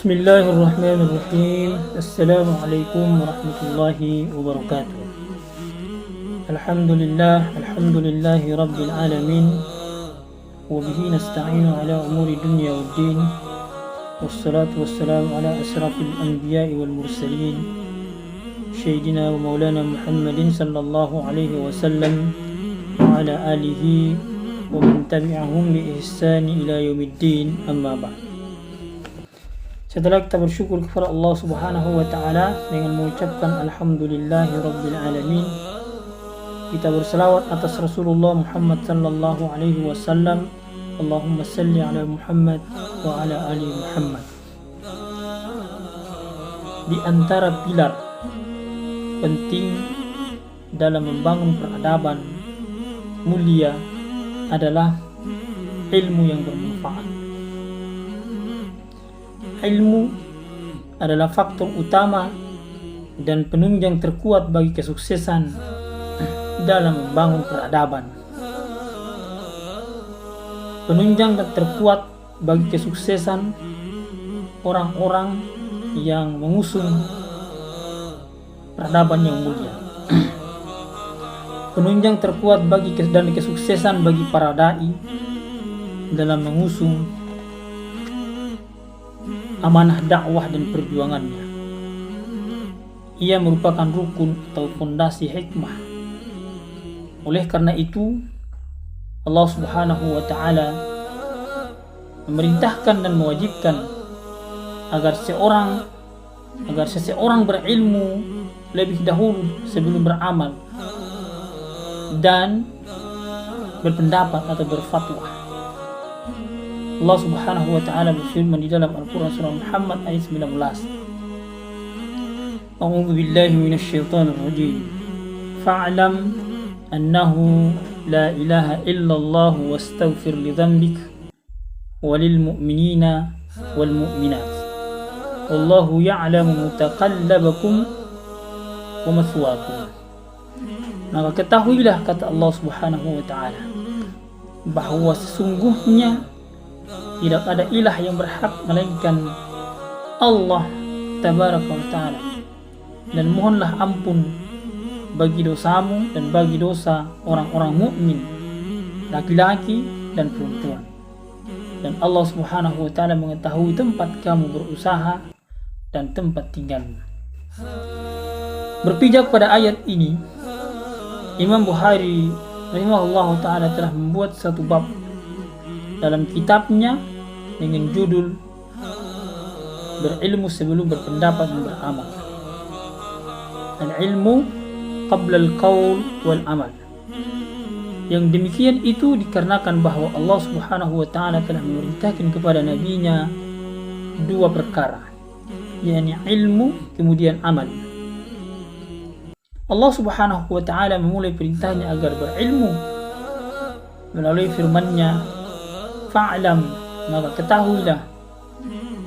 Bismillahirrahmanirrahim. Assalamualaikum warahmatullahi wabarakatuh. Alhamdulillahi rabbil alamin. Wa bihi nasta'inu ala umuri dunya waddin. Wassalatu wassalamu ala asrafil anbiya'i wal mursalin. Sayyidina wa maulana Muhammadin sallallahu alaihi wasallam wa ala alihi wa man tabi'ahum bi ihsani ila yaumiddin, amma ba'd. Setelah kita bersyukur kepada Allah Subhanahu wa taala dengan mengucapkan alhamdulillahi rabbil alamin, kita berselawat atas Rasulullah Muhammad sallallahu alaihi wasallam. Allahumma salli ala Muhammad wa ala ali Muhammad. Di antara pilar penting dalam membangun peradaban mulia adalah ilmu yang bermanfaat. Ilmu adalah faktor utama dan penunjang terkuat bagi kesuksesan dalam membangun peradaban. Penunjang dan terkuat bagi kesuksesan orang-orang yang mengusung peradaban yang mulia. Penunjang terkuat bagi dan kesuksesan bagi para dai dalam mengusung amanah dakwah dan perjuangannya. Ia merupakan rukun atau fondasi hikmah. Oleh karena itu, Allah Subhanahu wa taala memerintahkan dan mewajibkan agar seseorang berilmu lebih dahulu sebelum beramal dan berpendapat atau berfatwa. Allah Subhanahu wa taala berfirman di dalam Al-Qur'an surah Muhammad ayat 19. A'udzu billahi minasyaitonir rajim. Fa'lam annahu la ilaha illallah wastaghfir li dhanbik walil mu'minina wal mu'minat. Wallahu ya'lamu mutaqallabakum wa mathwaakum. Maka ketahuilah, kata Allah Subhanahu wa taala, bahwa sesungguhnya tidak ada ilah yang berhak melainkan Allah Tabaraka wa Ta'ala, dan mohonlah ampun bagi dosamu dan bagi dosa orang-orang mukmin, laki-laki dan perempuan. Dan Allah Subhanahu wa Ta'ala mengetahui tempat kamu berusaha dan tempat tinggalmu. Berpijak pada ayat ini, Imam Bukhari rahimahullahu ta'ala telah membuat satu bab dalam kitabnya dengan judul berilmu sebelum berpendapat dan beramal. Al-ilmu qabla al-qaul wal amal. Yang demikian itu dikarenakan bahwa Allah Subhanahu wa taala telah memerintahkan kepada nabinya dua perkara, yakni ilmu kemudian amal. Allah Subhanahu wa taala memulai perintahnya agar berilmu melalui firman-Nya, fa'lam, maka ketahuilah,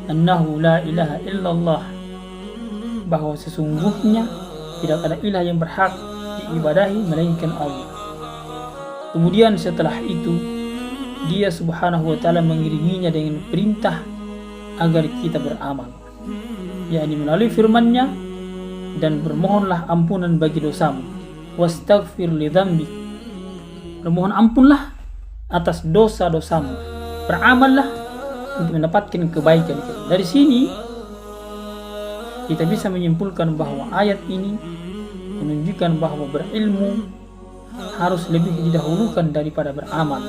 annahu la ilaha illallah, bahwa sesungguhnya tidak ada ilah yang berhak diibadahi melainkan Allah. Kemudian setelah itu Dia Subhanahu wa taala mengiringinya dengan perintah agar kita beramal, yakni melalui firman-Nya, dan bermohonlah ampunan bagi dosamu, wastaghfir li dzambik, bermohon ampunlah atas dosa-dosamu, beramallah untuk mendapatkan kebaikan. Dari sini kita bisa menyimpulkan bahwa ayat ini menunjukkan bahwa berilmu harus lebih didahulukan daripada beramal.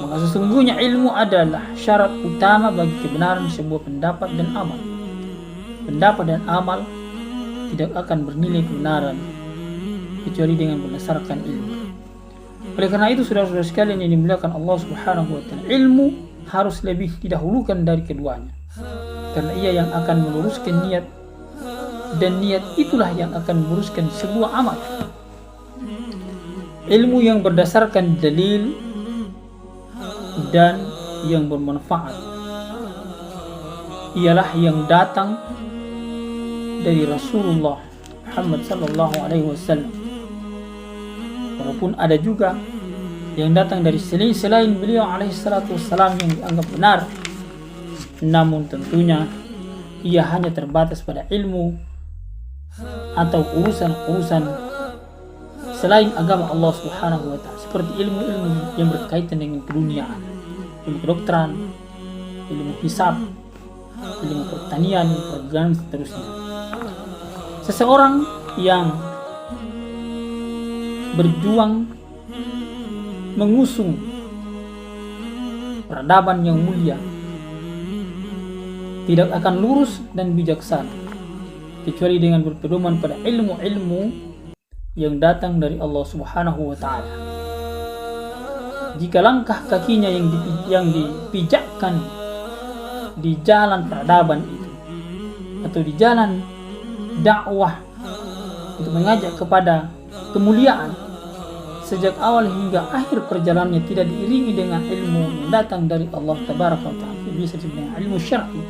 Maka sesungguhnya ilmu adalah syarat utama bagi kebenaran sebuah pendapat dan amal. Pendapat dan amal tidak akan bernilai kebenaran kecuali dengan berdasarkan ilmu. Oleh karena itu, saudara-saudara sekalian yang dimuliakan Allah Subhanahu wa taala, ilmu harus lebih didahulukan dari keduanya, karena ia yang akan meluruskan niat, dan niat itulah yang akan meluruskan sebuah amal. Ilmu yang berdasarkan dalil dan yang bermanfaat ialah yang datang dari Rasulullah Muhammad sallallahu alaihi wasallam. Walaupun ada juga yang datang dari selain beliau alaihi salatu wassalam yang dianggap benar, namun tentunya ia hanya terbatas pada ilmu atau urusan-urusan selain agama Allah Subhanahu wa ta'ala, seperti ilmu-ilmu yang berkaitan dengan keduniaan, ilmu kedokteran, ilmu hisab, ilmu pertanian, dan seterusnya. Seseorang yang berjuang mengusung peradaban yang mulia tidak akan lurus dan bijaksana kecuali dengan berpedoman pada ilmu-ilmu yang datang dari Allah Subhanahu wa ta'ala. Jika langkah kakinya yang dipijakkan di jalan peradaban itu atau di jalan dakwah untuk mengajak kepada kemuliaan, sejak awal hingga akhir perjalanannya tidak diiringi dengan ilmu yang datang dari Allah Tabaraka wa ta'ala, bisa disebut dengan ilmu syar'i,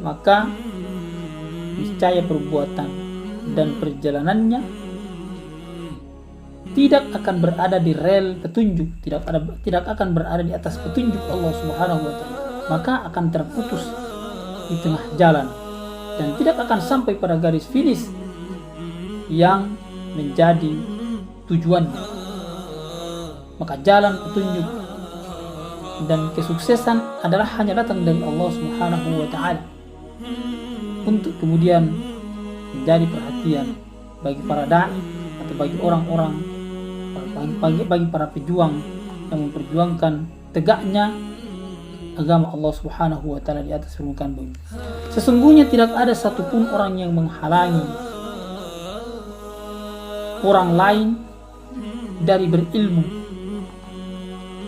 maka niscaya perbuatan dan perjalanannya tidak akan berada di rel petunjuk, tidak akan berada di atas petunjuk Allah Subhanahu wa ta'ala, maka akan terputus di tengah jalan dan tidak akan sampai pada garis finish yang menjadi tujuannya. Maka jalan petunjuk dan kesuksesan adalah hanya datang dari Allah Subhanahu wa ta'ala, untuk kemudian menjadi perhatian bagi para dai atau bagi orang-orang, bagi para pejuang yang memperjuangkan tegaknya agama Allah Subhanahu wa ta'ala di atas permukaan bumi. Sesungguhnya tidak ada satupun orang yang menghalangi orang lain dari berilmu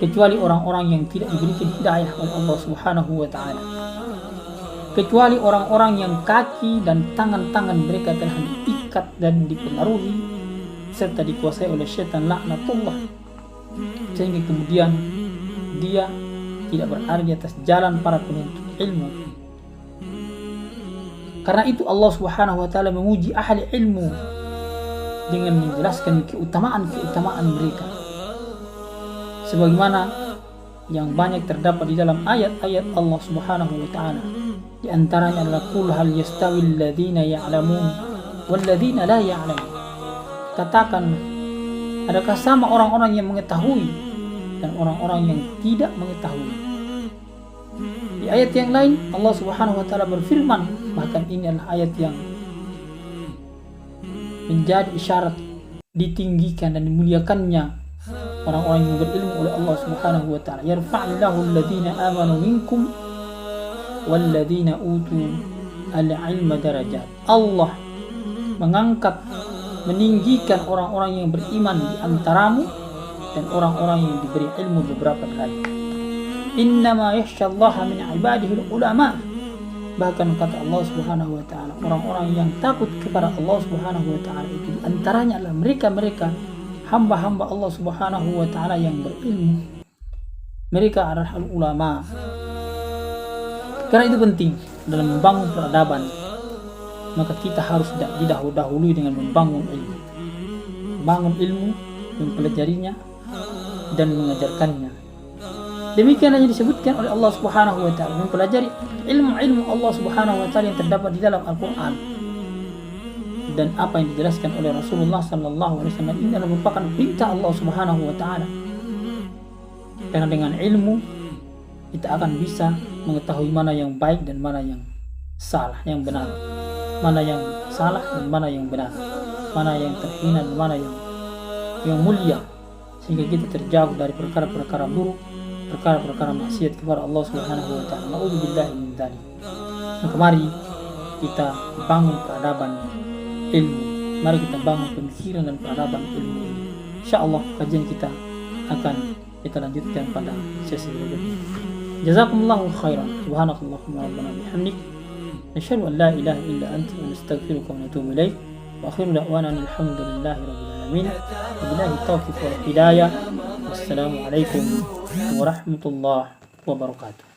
kecuali orang-orang yang tidak diberikan hidayah oleh Allah Subhanahu wa ta'ala, kecuali orang-orang yang kaki dan tangan-tangan mereka telah diikat dan dipengaruhi serta dikuasai oleh syaitan laknatullah, sehingga kemudian dia tidak berada di atas jalan para penuntut ilmu. Karena itu Allah Subhanahu wa ta'ala memuji ahli ilmu dengan menjelaskan keutamaan mereka, sebagaimana yang banyak terdapat di dalam ayat-ayat Allah Subhanahu wa ta'ala. Di antaranya adalah qul hal yastawil ladzina ya'lamun wal ladzina la ya'lamun. Katakan, adakah sama orang-orang yang mengetahui dan orang-orang yang tidak mengetahui? Di ayat yang lain Allah Subhanahu wa ta'ala berfirman, bahkan ini adalah ayat yang menjadi isyarat ditinggikan dan dimuliakannya orang-orang yang berilmu oleh Allah Subhanahu wa ta'ala. Yarfa'illahu alladhina amanu minkum walladhina utu al-ilma darajat. Allah mengangkat, meninggikan orang-orang yang beriman di antaramu dan orang-orang yang diberi ilmu beberapa derajat. Innama yakhsyallaha min ibadihi ulama. Bahkan kata Allah Subhanahu wa ta'ala, orang-orang yang takut kepada Allah Subhanahu wa ta'ala itu antaranya adalah mereka hamba-hamba Allah Subhanahu wa ta'ala yang berilmu. Mereka adalah ulama. Karena itu penting dalam membangun peradaban, maka kita harus didahului dengan membangun ilmu. Membangun ilmu, mempelajarinya dan mengajarkannya. Demikian yang disebutkan oleh Allah Subhanahu wa ta'ala, mempelajari ilmu-ilmu Allah Subhanahu wa ta'ala yang terdapat di dalam Al-Quran dan apa yang dijelaskan oleh Rasulullah sallallahu alaihi wasallam. Ini adalah merupakan perintah Allah Subhanahu wa ta'ala. Karena dengan ilmu kita akan bisa mengetahui mana yang baik dan mana yang salah, yang benar, mana yang salah dan mana yang benar, mana yang terhina dan mana yang mulia, sehingga kita terjauh dari perkara-perkara buruk, perkara-perkara maksiat kepada Allah Subhanahu wa ta'ala. Na'udzubillahi min dzalik. Mari kita bangun peradaban ilmu. Mari kita bangun pemikiran dan peradaban ilmu ini. Insyaallah kajian kita akan kita lanjutkan pada sesi berikutnya. Jazakumullahu khairan. Subhanakallahumma rabbana bihamdik, nasyhadu an la ilaha illa anta, nastaghfiruka wa natubu ilaik. Wa akhiru da'wana alhamdulillahi rabbil alamin. Wabillahi taufiq wal hidayah. Wassalamu alaikum warahmatullahi wabarakatuh.